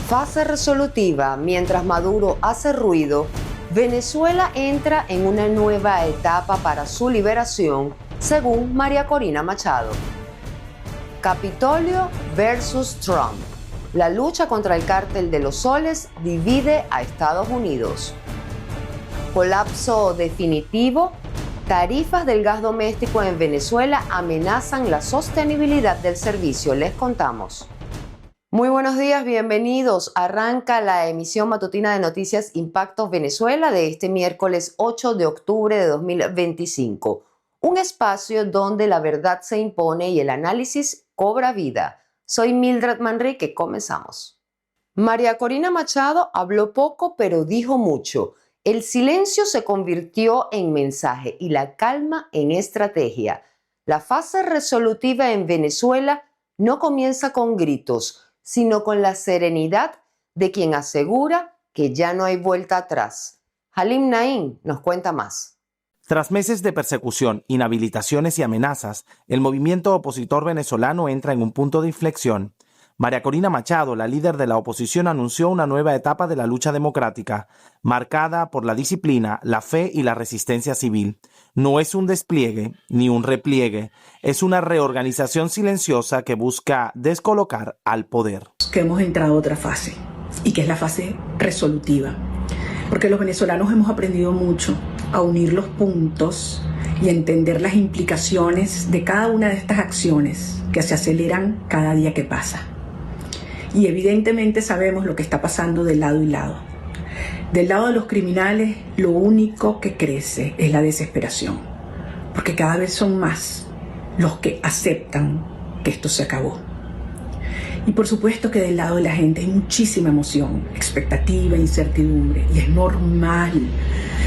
Fase resolutiva. Mientras Maduro hace ruido, Venezuela entra en una nueva etapa para su liberación, según María Corina Machado. Capitolio versus Trump. La lucha contra el cártel de los soles divide a Estados Unidos. Colapso definitivo. Tarifas del gas doméstico en Venezuela amenazan la sostenibilidad del servicio. Les contamos. Muy buenos días, bienvenidos. Arranca la emisión matutina de Noticias Impactos Venezuela de este miércoles 8 de octubre de 2025. Un espacio donde la verdad se impone y el análisis cobra vida. Soy Mildred Manrique, comenzamos. María Corina Machado habló poco pero dijo mucho. El silencio se convirtió en mensaje y la calma en estrategia. La fase resolutiva en Venezuela no comienza con gritos, sino con la serenidad de quien asegura que ya no hay vuelta atrás. Halim Naim nos cuenta más. Tras meses de persecución, inhabilitaciones y amenazas, el movimiento opositor venezolano entra en un punto de inflexión. María Corina Machado, la líder de la oposición, anunció una nueva etapa de la lucha democrática, marcada por la disciplina, la fe y la resistencia civil. No es un despliegue ni un repliegue, es una reorganización silenciosa que busca descolocar al poder. Que hemos entrado a otra fase, y que es la fase resolutiva, porque los venezolanos hemos aprendido mucho a unir los puntos y a entender las implicaciones de cada una de estas acciones que se aceleran cada día que pasa. Y evidentemente sabemos lo que está pasando de lado y lado. Del lado de los criminales, lo único que crece es la desesperación, porque cada vez son más los que aceptan que esto se acabó. Y por supuesto que del lado de la gente hay muchísima emoción, expectativa, incertidumbre, y es normal,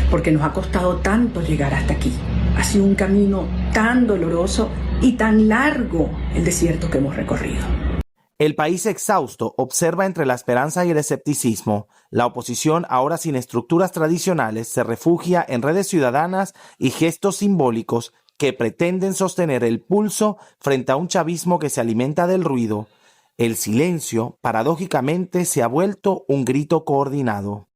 porque nos ha costado tanto llegar hasta aquí. Ha sido un camino tan doloroso y tan largo el desierto que hemos recorrido. El país exhausto observa entre la esperanza y el escepticismo. La oposición, ahora sin estructuras tradicionales, se refugia en redes ciudadanas y gestos simbólicos que pretenden sostener el pulso frente a un chavismo que se alimenta del ruido. El silencio, paradójicamente, se ha vuelto un grito coordinado.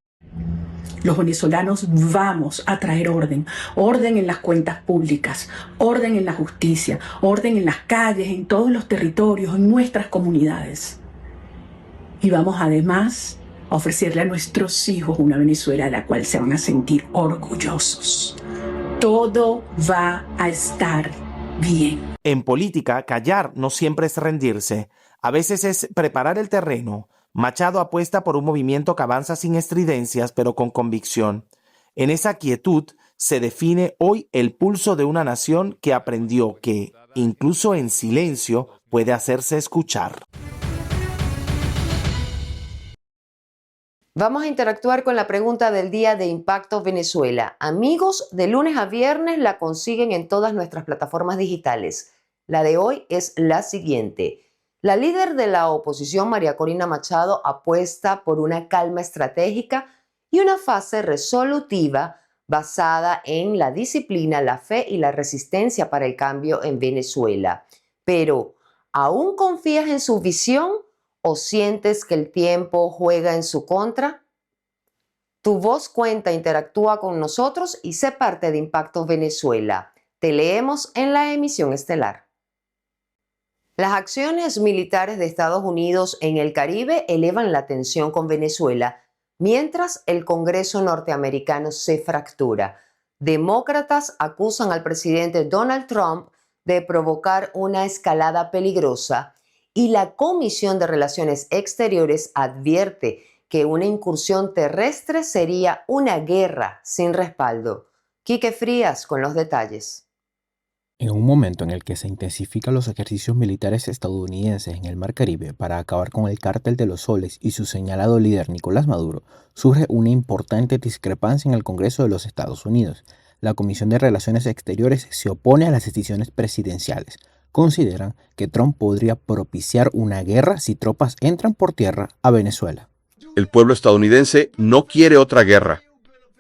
Los venezolanos vamos a traer orden en las cuentas públicas, orden en la justicia, orden en las calles, en todos los territorios, en nuestras comunidades. Y vamos además a ofrecerle a nuestros hijos una Venezuela de la cual se van a sentir orgullosos. Todo va a estar bien. En política, callar no siempre es rendirse. A veces es preparar el terreno. Machado apuesta por un movimiento que avanza sin estridencias, pero con convicción. En esa quietud se define hoy el pulso de una nación que aprendió que, incluso en silencio, puede hacerse escuchar. Vamos a interactuar con la pregunta del día de Impacto Venezuela. Amigos, de lunes a viernes la consiguen en todas nuestras plataformas digitales. La de hoy es la siguiente. La líder de la oposición, María Corina Machado, apuesta por una calma estratégica y una fase resolutiva basada en la disciplina, la fe y la resistencia para el cambio en Venezuela. Pero, ¿aún confías en su visión o sientes que el tiempo juega en su contra? Tu voz cuenta, interactúa con nosotros y sé parte de Impactos Venezuela. Te leemos en la emisión estelar. Las acciones militares de Estados Unidos en el Caribe elevan la tensión con Venezuela, mientras el Congreso norteamericano se fractura. Demócratas acusan al presidente Donald Trump de provocar una escalada peligrosa y la Comisión de Relaciones Exteriores advierte que una incursión terrestre sería una guerra sin respaldo. Quique Frías con los detalles. En un momento en el que se intensifican los ejercicios militares estadounidenses en el Mar Caribe para acabar con el cártel de los soles y su señalado líder Nicolás Maduro, surge una importante discrepancia en el Congreso de los Estados Unidos. La Comisión de Relaciones Exteriores se opone a las decisiones presidenciales. Consideran que Trump podría propiciar una guerra si tropas entran por tierra a Venezuela. El pueblo estadounidense no quiere otra guerra,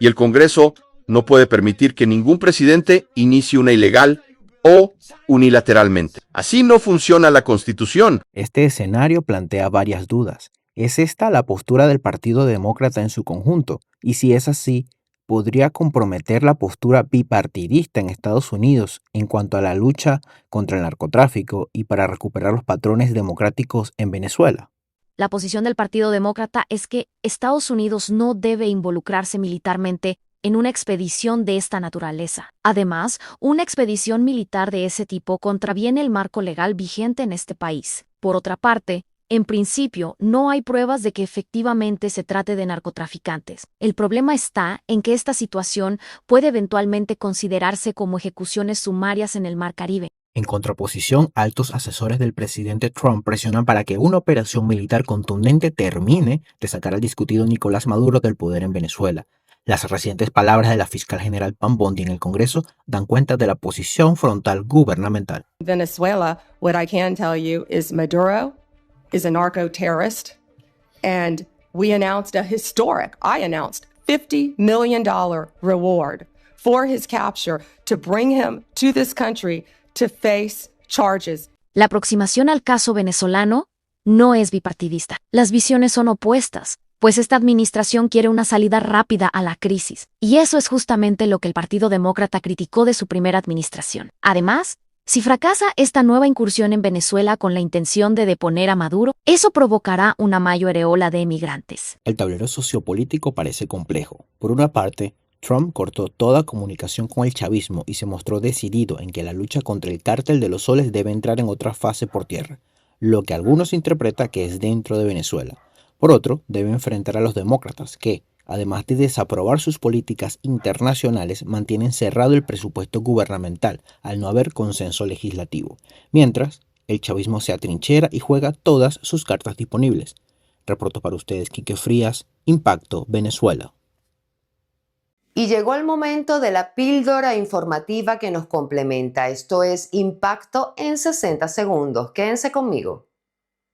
y el Congreso no puede permitir que ningún presidente inicie una ilegal o unilateralmente. Así no funciona la Constitución. Este escenario plantea varias dudas. ¿Es esta la postura del Partido Demócrata en su conjunto? Y si es así, ¿podría comprometer la postura bipartidista en Estados Unidos en cuanto a la lucha contra el narcotráfico y para recuperar los patrones democráticos en Venezuela? La posición del Partido Demócrata es que Estados Unidos no debe involucrarse militarmente en una expedición de esta naturaleza. Además, una expedición militar de ese tipo contraviene el marco legal vigente en este país. Por otra parte, en principio, no hay pruebas de que efectivamente se trate de narcotraficantes. El problema está en que esta situación puede eventualmente considerarse como ejecuciones sumarias en el Mar Caribe. En contraposición, altos asesores del presidente Trump presionan para que una operación militar contundente termine de sacar al discutido Nicolás Maduro del poder en Venezuela. Las recientes palabras de la fiscal general Pam Bondi en el Congreso dan cuenta de la posición frontal gubernamental. Venezuela, what I can tell you is Maduro is a narco-terrorist, and I announced $50 million reward for his capture to bring him to this country to face charges. La aproximación al caso venezolano no es bipartidista. Las visiones son opuestas, pues esta administración quiere una salida rápida a la crisis, y eso es justamente lo que el Partido Demócrata criticó de su primera administración. Además, si fracasa esta nueva incursión en Venezuela con la intención de deponer a Maduro, eso provocará una mayor ola de emigrantes. El tablero sociopolítico parece complejo. Por una parte, Trump cortó toda comunicación con el chavismo y se mostró decidido en que la lucha contra el cártel de los soles debe entrar en otra fase por tierra, lo que algunos interpretan que es dentro de Venezuela. Por otro, debe enfrentar a los demócratas que, además de desaprobar sus políticas internacionales, mantienen cerrado el presupuesto gubernamental al no haber consenso legislativo, mientras el chavismo se atrinchera y juega todas sus cartas disponibles. Reporto para ustedes Quique Frías, Impacto Venezuela. Y llegó el momento de la píldora informativa que nos complementa. Esto es Impacto en 60 segundos. Quédense conmigo.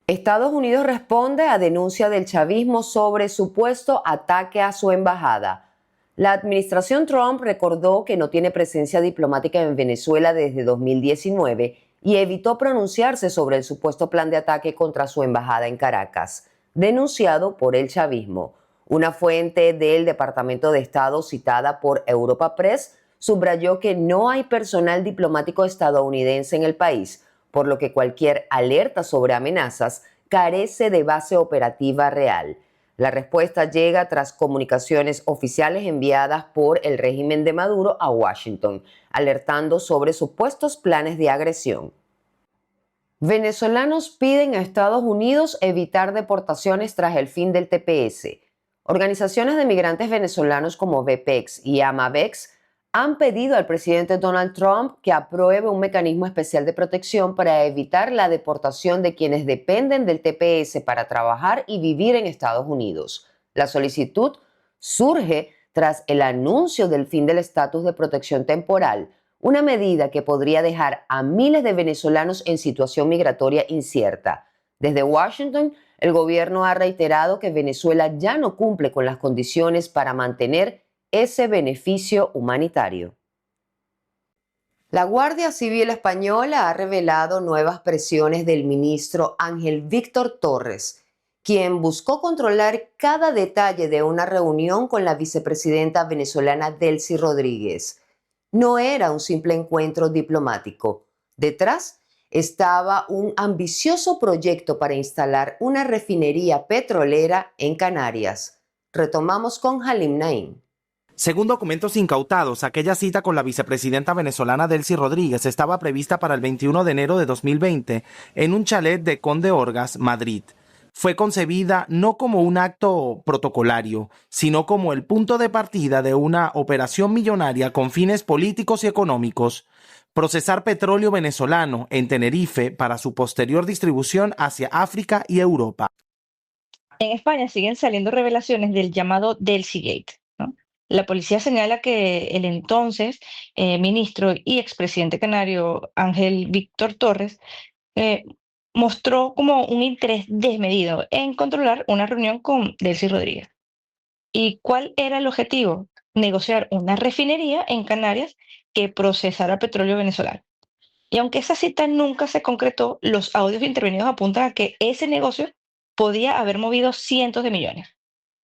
Estados Unidos responde a denuncia del chavismo sobre supuesto ataque a su embajada. La administración Trump recordó que no tiene presencia diplomática en Venezuela desde 2019 y evitó pronunciarse sobre el supuesto plan de ataque contra su embajada en Caracas, denunciado por el chavismo. Una fuente del Departamento de Estado citada por Europa Press subrayó que no hay personal diplomático estadounidense en el país, por lo que cualquier alerta sobre amenazas carece de base operativa real. La respuesta llega tras comunicaciones oficiales enviadas por el régimen de Maduro a Washington, alertando sobre supuestos planes de agresión. Venezolanos piden a Estados Unidos evitar deportaciones tras el fin del TPS. Organizaciones de migrantes venezolanos como VPEX y Amavex han pedido al presidente Donald Trump que apruebe un mecanismo especial de protección para evitar la deportación de quienes dependen del TPS para trabajar y vivir en Estados Unidos. La solicitud surge tras el anuncio del fin del estatus de protección temporal, una medida que podría dejar a miles de venezolanos en situación migratoria incierta. Desde Washington, el gobierno ha reiterado que Venezuela ya no cumple con las condiciones para mantener ese beneficio humanitario. La Guardia Civil Española ha revelado nuevas presiones del ministro Ángel Víctor Torres, quien buscó controlar cada detalle de una reunión con la vicepresidenta venezolana Delcy Rodríguez. No era un simple encuentro diplomático. Detrás estaba un ambicioso proyecto para instalar una refinería petrolera en Canarias. Retomamos con Halim Naim. Según documentos incautados, aquella cita con la vicepresidenta venezolana Delcy Rodríguez estaba prevista para el 21 de enero de 2020 en un chalet de Conde Orgas, Madrid. Fue concebida no como un acto protocolario, sino como el punto de partida de una operación millonaria con fines políticos y económicos: procesar petróleo venezolano en Tenerife para su posterior distribución hacia África y Europa. En España siguen saliendo revelaciones del llamado Delcy Gate, ¿no? La policía señala que el entonces ministro y expresidente canario Ángel Víctor Torres mostró como un interés desmedido en controlar una reunión con Delcy Rodríguez. ¿Y cuál era el objetivo? Negociar una refinería en Canarias que procesara petróleo venezolano. Y aunque esa cita nunca se concretó, los audios intervenidos apuntan a que ese negocio podía haber movido cientos de millones.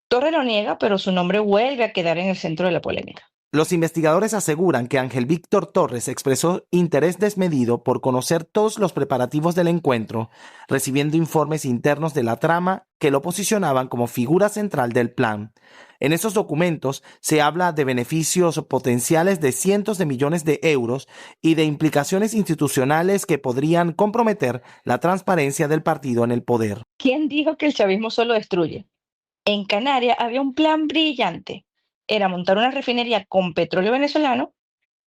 Torres lo niega, pero su nombre vuelve a quedar en el centro de la polémica. Los investigadores aseguran que Ángel Víctor Torres expresó interés desmedido por conocer todos los preparativos del encuentro, recibiendo informes internos de la trama que lo posicionaban como figura central del plan. En esos documentos se habla de beneficios potenciales de cientos de millones de euros y de implicaciones institucionales que podrían comprometer la transparencia del partido en el poder. ¿Quién dijo que el chavismo solo destruye? En Canarias había un plan brillante. Era montar una refinería con petróleo venezolano,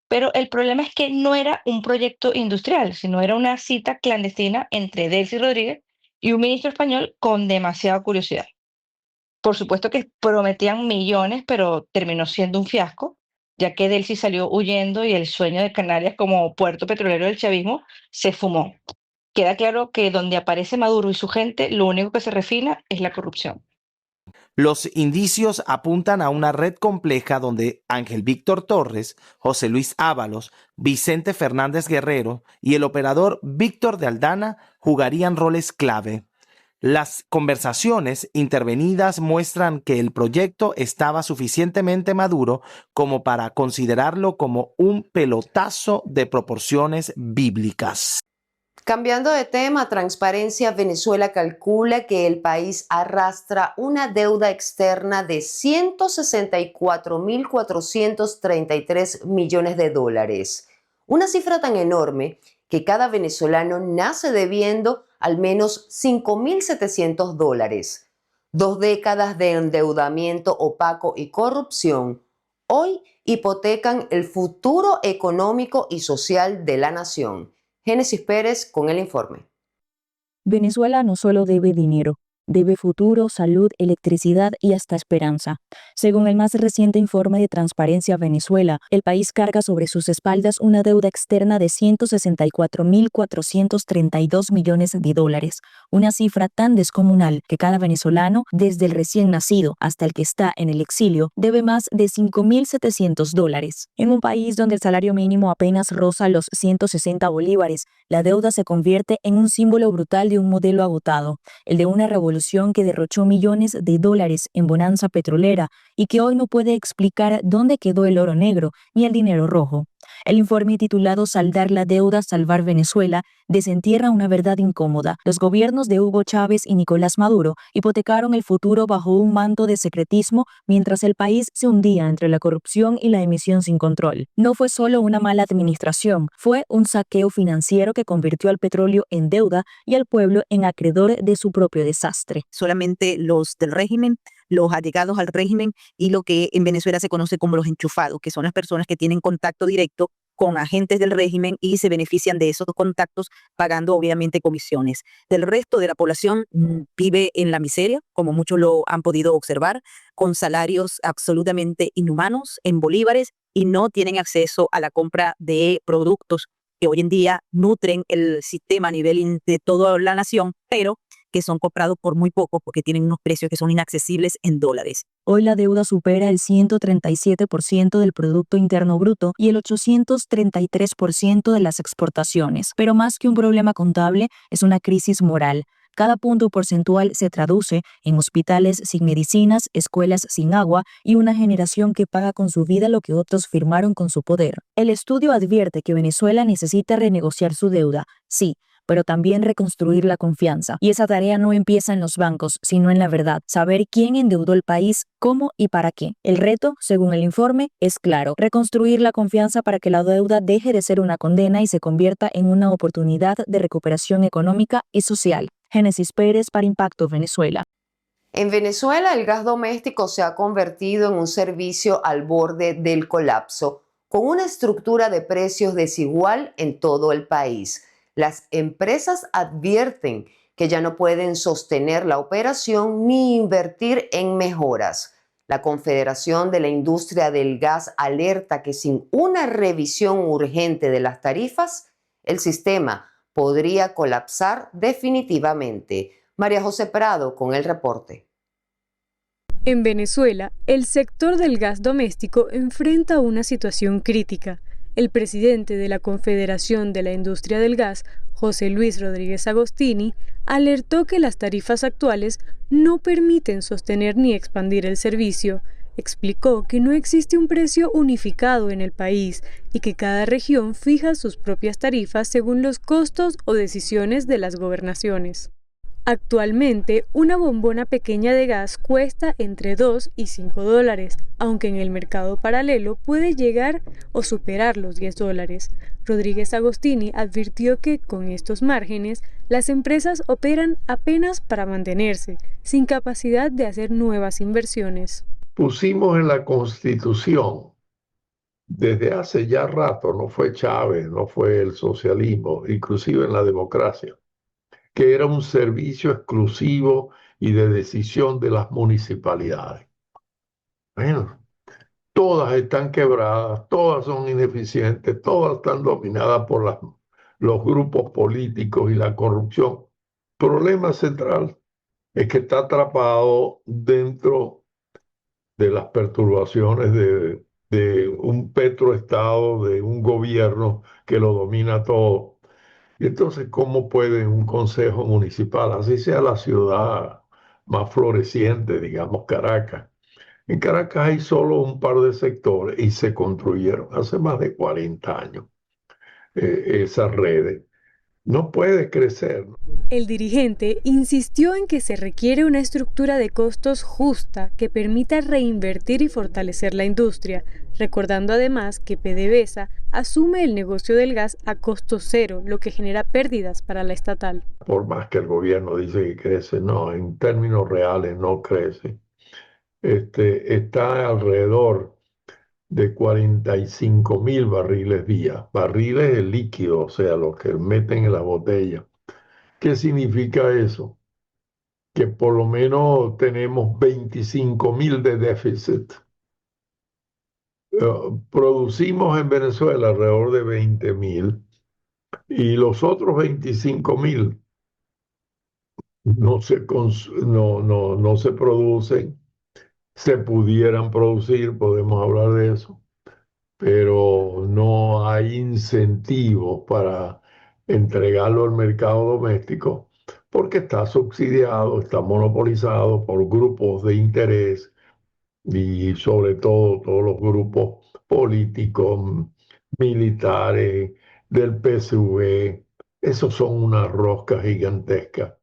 pero el problema es que no era un proyecto industrial, sino era una cita clandestina entre Delcy Rodríguez y un ministro español con demasiada curiosidad. Por supuesto que prometían millones, pero terminó siendo un fiasco, ya que Delcy salió huyendo y el sueño de Canarias como puerto petrolero del chavismo se fumó. Queda claro que donde aparece Maduro y su gente, lo único que se refina es la corrupción. Los indicios apuntan a una red compleja donde Ángel Víctor Torres, José Luis Ábalos, Vicente Fernández Guerrero y el operador Víctor de Aldana jugarían roles clave. Las conversaciones intervenidas muestran que el proyecto estaba suficientemente maduro como para considerarlo como un pelotazo de proporciones bíblicas. Cambiando de tema, Transparencia Venezuela calcula que el país arrastra una deuda externa de 164.433 millones de dólares. Una cifra tan enorme que cada venezolano nace debiendo al menos 5.700 dólares. 2 décadas de endeudamiento opaco y corrupción hoy hipotecan el futuro económico y social de la nación. Génesis Pérez con el informe. Venezuela no solo debe dinero, debe futuro, salud, electricidad y hasta esperanza. Según el más reciente informe de Transparencia Venezuela, el país carga sobre sus espaldas una deuda externa de 164.432 millones de dólares, una cifra tan descomunal que cada venezolano, desde el recién nacido hasta el que está en el exilio, debe más de 5.700 dólares. En un país donde el salario mínimo apenas roza los 160 bolívares, la deuda se convierte en un símbolo brutal de un modelo agotado, el de una revolución que derrochó millones de dólares en bonanza petrolera y que hoy no puede explicar dónde quedó el oro negro ni el dinero rojo. El informe titulado Saldar la deuda, salvar Venezuela desentierra una verdad incómoda. Los gobiernos de Hugo Chávez y Nicolás Maduro hipotecaron el futuro bajo un manto de secretismo mientras el país se hundía entre la corrupción y la emisión sin control. No fue solo una mala administración, fue un saqueo financiero que convirtió al petróleo en deuda y al pueblo en acreedor de su propio desastre. Solamente los del régimen, los allegados al régimen y lo que en Venezuela se conoce como los enchufados, que son las personas que tienen contacto directo con agentes del régimen y se benefician de esos contactos pagando obviamente comisiones. Del resto de la población vive en la miseria, como muchos lo han podido observar, con salarios absolutamente inhumanos en bolívares y no tienen acceso a la compra de productos que hoy en día nutren el sistema a nivel de toda la nación, pero que son comprados por muy poco porque tienen unos precios que son inaccesibles en dólares. Hoy la deuda supera el 137% del Producto Interno Bruto y el 833% de las exportaciones. Pero más que un problema contable, es una crisis moral. Cada punto porcentual se traduce en hospitales sin medicinas, escuelas sin agua y una generación que paga con su vida lo que otros firmaron con su poder. El estudio advierte que Venezuela necesita renegociar su deuda, sí, pero también reconstruir la confianza. Y esa tarea no empieza en los bancos, sino en la verdad. Saber quién endeudó el país, cómo y para qué. El reto, según el informe, es claro. Reconstruir la confianza para que la deuda deje de ser una condena y se convierta en una oportunidad de recuperación económica y social. Génesis Pérez para Impacto Venezuela. En Venezuela, el gas doméstico se ha convertido en un servicio al borde del colapso, con una estructura de precios desigual en todo el país. Las empresas advierten que ya no pueden sostener la operación ni invertir en mejoras. La Confederación de la Industria del Gas alerta que sin una revisión urgente de las tarifas, el sistema podría colapsar definitivamente. María José Prado con el reporte. En Venezuela, el sector del gas doméstico enfrenta una situación crítica. el presidente de la Confederación de la Industria del Gas, José Luis Rodríguez Agostini, alertó que las tarifas actuales no permiten sostener ni expandir el servicio. Explicó que no existe un precio unificado en el país y que cada región fija sus propias tarifas según los costos o decisiones de las gobernaciones. Actualmente, una bombona pequeña de gas cuesta entre 2 y 5 dólares, aunque en el mercado paralelo puede llegar o superar los 10 dólares. Rodríguez Agostini advirtió que, con estos márgenes, las empresas operan apenas para mantenerse, sin capacidad de hacer nuevas inversiones. Pusimos en la Constitución, desde hace ya rato, no fue Chávez, no fue el socialismo, inclusive en la democracia, que era un servicio exclusivo y de decisión de las municipalidades. Bueno, todas están quebradas, todas son ineficientes, todas están dominadas por los grupos políticos y la corrupción. El problema central es que está atrapado dentro de las perturbaciones de un petroestado, de un gobierno que lo domina todo. Y entonces, ¿cómo puede un consejo municipal, así sea la ciudad más floreciente, digamos Caracas? En Caracas hay solo un par de sectores y se construyeron hace más de 40 años esas redes. No puede crecer. El dirigente insistió en que se requiere una estructura de costos justa que permita reinvertir y fortalecer la industria, recordando además que PDVSA asume el negocio del gas a costo cero, lo que genera pérdidas para la estatal. Por más que el gobierno dice que crece, no, en términos reales no crece. Está alrededor de 45.000 barriles día, barriles de líquido, o sea, lo que meten en la botella. ¿Qué significa eso? Que por lo menos tenemos 25.000 de déficit. Producimos en Venezuela alrededor de 20.000 y los otros 25.000 no se producen. Se pudieran producir, podemos hablar de eso, pero no hay incentivos para entregarlo al mercado doméstico porque está subsidiado, está monopolizado por grupos de interés y sobre todo todos los grupos políticos, militares, del PSV. Esos son una rosca gigantesca.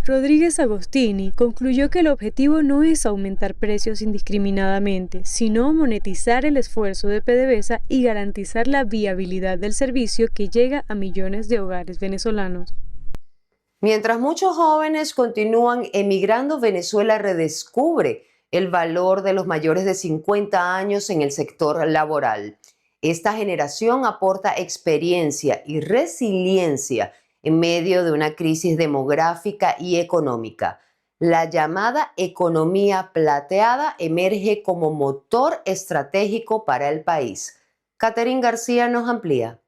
Rodríguez Agostini concluyó que el objetivo no es aumentar precios indiscriminadamente, sino monetizar el esfuerzo de PDVSA y garantizar la viabilidad del servicio que llega a millones de hogares venezolanos. Mientras muchos jóvenes continúan emigrando, Venezuela redescubre el valor de los mayores de 50 años en el sector laboral. Esta generación aporta experiencia y resiliencia en medio de una crisis demográfica y económica. La llamada economía plateada emerge como motor estratégico para el país. Catherine García nos amplía.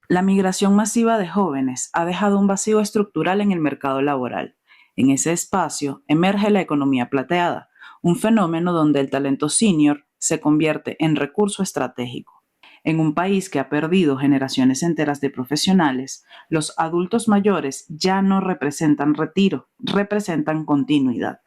La migración masiva de jóvenes ha dejado un vacío estructural en el mercado laboral. En ese espacio emerge la economía plateada, un fenómeno donde el talento senior se convierte en recurso estratégico. En un país que ha perdido generaciones enteras de profesionales, los adultos mayores ya no representan retiro, representan continuidad.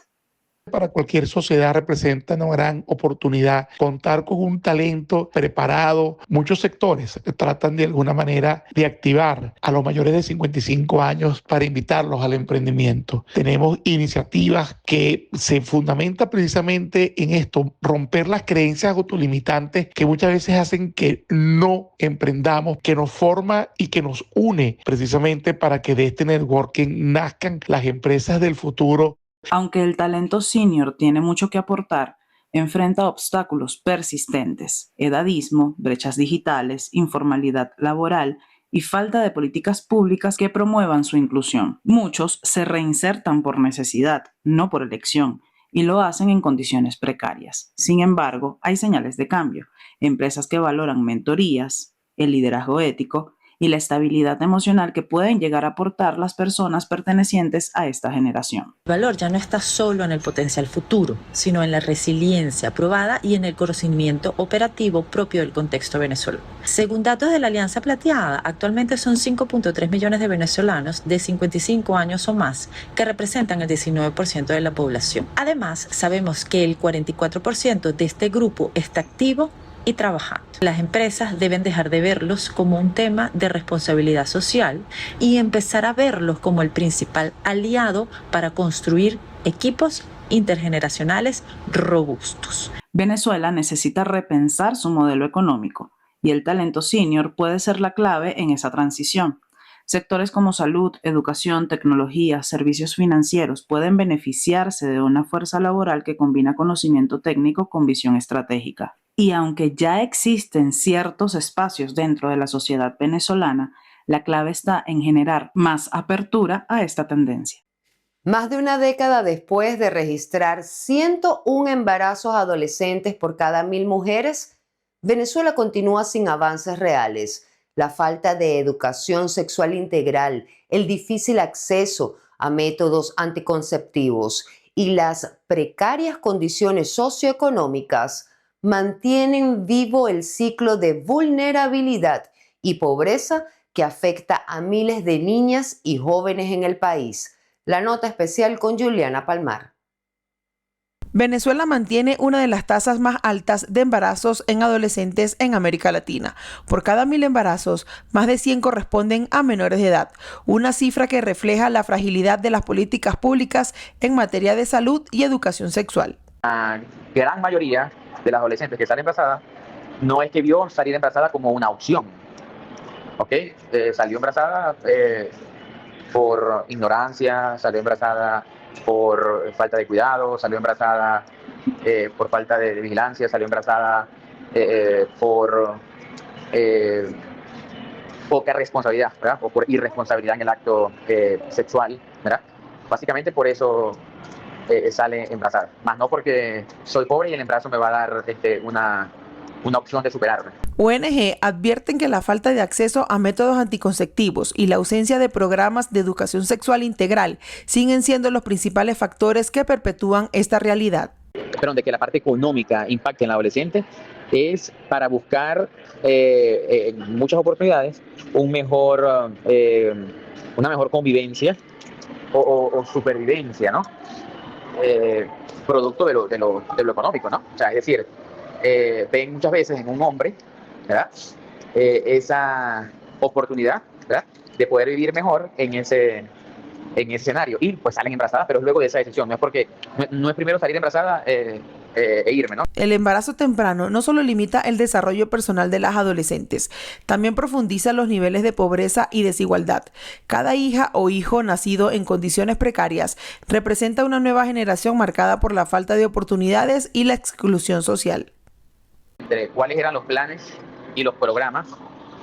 Para cualquier sociedad representa una gran oportunidad contar con un talento preparado. Muchos sectores tratan de alguna manera de activar a los mayores de 55 años para invitarlos al emprendimiento. Tenemos iniciativas que se fundamentan precisamente en esto, romper las creencias autolimitantes que muchas veces hacen que no emprendamos, que nos forma y que nos une precisamente para que de este networking nazcan las empresas del futuro. Aunque el talento senior tiene mucho que aportar, enfrenta obstáculos persistentes: edadismo, brechas digitales, informalidad laboral y falta de políticas públicas que promuevan su inclusión. Muchos se reinsertan por necesidad, no por elección, y lo hacen en condiciones precarias. Sin embargo, hay señales de cambio: empresas que valoran mentorías, el liderazgo ético y la estabilidad emocional que pueden llegar a aportar las personas pertenecientes a esta generación. El valor ya no está solo en el potencial futuro, sino en la resiliencia probada y en el conocimiento operativo propio del contexto venezolano. Según datos de la Alianza Plateada, actualmente son 5.3 millones de venezolanos de 55 años o más, que representan el 19% de la población. Además, sabemos que el 44% de este grupo está activo y trabajando. Las empresas deben dejar de verlos como un tema de responsabilidad social y empezar a verlos como el principal aliado para construir equipos intergeneracionales robustos. Venezuela necesita repensar su modelo económico y el talento senior puede ser la clave en esa transición. Sectores como salud, educación, tecnología, servicios financieros pueden beneficiarse de una fuerza laboral que combina conocimiento técnico con visión estratégica. Y aunque ya existen ciertos espacios dentro de la sociedad venezolana, la clave está en generar más apertura a esta tendencia. Más de una década después de registrar 101 embarazos adolescentes por cada 1.000 mujeres, Venezuela continúa sin avances reales. La falta de educación sexual integral, el difícil acceso a métodos anticonceptivos y las precarias condiciones socioeconómicas mantienen vivo el ciclo de vulnerabilidad y pobreza que afecta a miles de niñas y jóvenes en el país. La nota especial con Juliana Palmar. Venezuela mantiene una de las tasas más altas de embarazos en adolescentes en América Latina. Por cada 1.000 embarazos, más de 100 corresponden a menores de edad, una cifra que refleja la fragilidad de las políticas públicas en materia de salud y educación sexual. La gran mayoría de las adolescentes que salen embarazadas no es que vio salir embarazada como una opción, ¿ok? Salió embarazada por ignorancia, salió embarazada por falta de cuidado, salió embarazada por falta de vigilancia, salió embarazada por poca responsabilidad, ¿verdad? O por irresponsabilidad en el acto sexual, ¿verdad? Básicamente por eso sale embarazada, más no porque soy pobre y el embarazo me va a dar una opción de superarme. ONG advierten que la falta de acceso a métodos anticonceptivos y la ausencia de programas de educación sexual integral siguen siendo los principales factores que perpetúan esta realidad. Pero de que la parte económica impacte en la adolescente es para buscar muchas oportunidades una mejor convivencia o supervivencia, ¿no? Producto de lo económico, ¿no? O sea, es decir, ven muchas veces en un hombre, ¿verdad? Esa oportunidad, ¿verdad? De poder vivir mejor en ese escenario y pues salen embarazadas, pero es luego de esa decisión, no es primero salir embarazada e irme, ¿no? El embarazo temprano no solo limita el desarrollo personal de las adolescentes, también profundiza los niveles de pobreza y desigualdad. Cada hija o hijo nacido en condiciones precarias representa una nueva generación marcada por la falta de oportunidades y la exclusión social. Entre cuáles eran los planes y los programas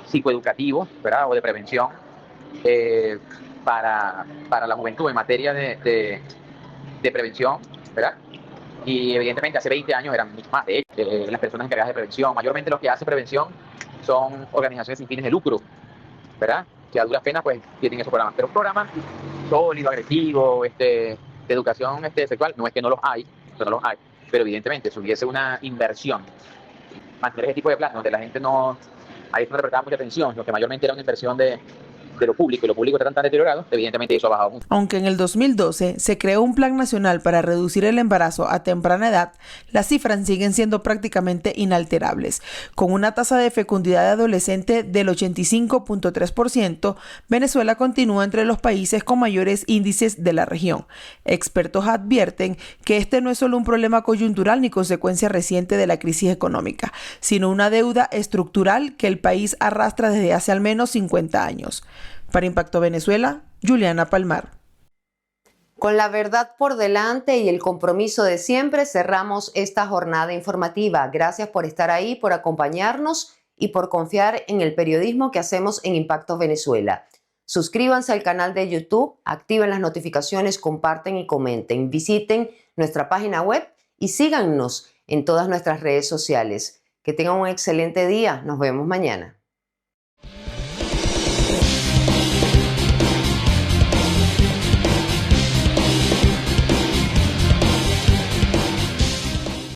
psicoeducativos, ¿verdad? O de prevención para la juventud en materia de prevención, ¿verdad? Y evidentemente hace 20 años eran mucho más de ellos, las personas encargadas de prevención. Mayormente los que hacen prevención son organizaciones sin fines de lucro, ¿verdad? Que a duras penas pues tienen esos programas. Pero un programa sólido, agresivo, de educación sexual, no es que no los hay, pero evidentemente si hubiese una inversión, mantener ese tipo de planes donde la gente no le prestaba mucha atención, lo que mayormente era una inversión de lo público, y lo público está tan deteriorado, evidentemente eso ha bajado mucho. Aunque en el 2012 se creó un plan nacional para reducir el embarazo a temprana edad, las cifras siguen siendo prácticamente inalterables. Con una tasa de fecundidad de adolescente del 85.3%, Venezuela continúa entre los países con mayores índices de la región. Expertos advierten que este no es solo un problema coyuntural ni consecuencia reciente de la crisis económica, sino una deuda estructural que el país arrastra desde hace al menos 50 años. Para Impacto Venezuela, Juliana Palmar. Con la verdad por delante y el compromiso de siempre, cerramos esta jornada informativa. Gracias por estar ahí, por acompañarnos y por confiar en el periodismo que hacemos en Impacto Venezuela. Suscríbanse al canal de YouTube, activen las notificaciones, comparten y comenten. Visiten nuestra página web y síganos en todas nuestras redes sociales. Que tengan un excelente día. Nos vemos mañana.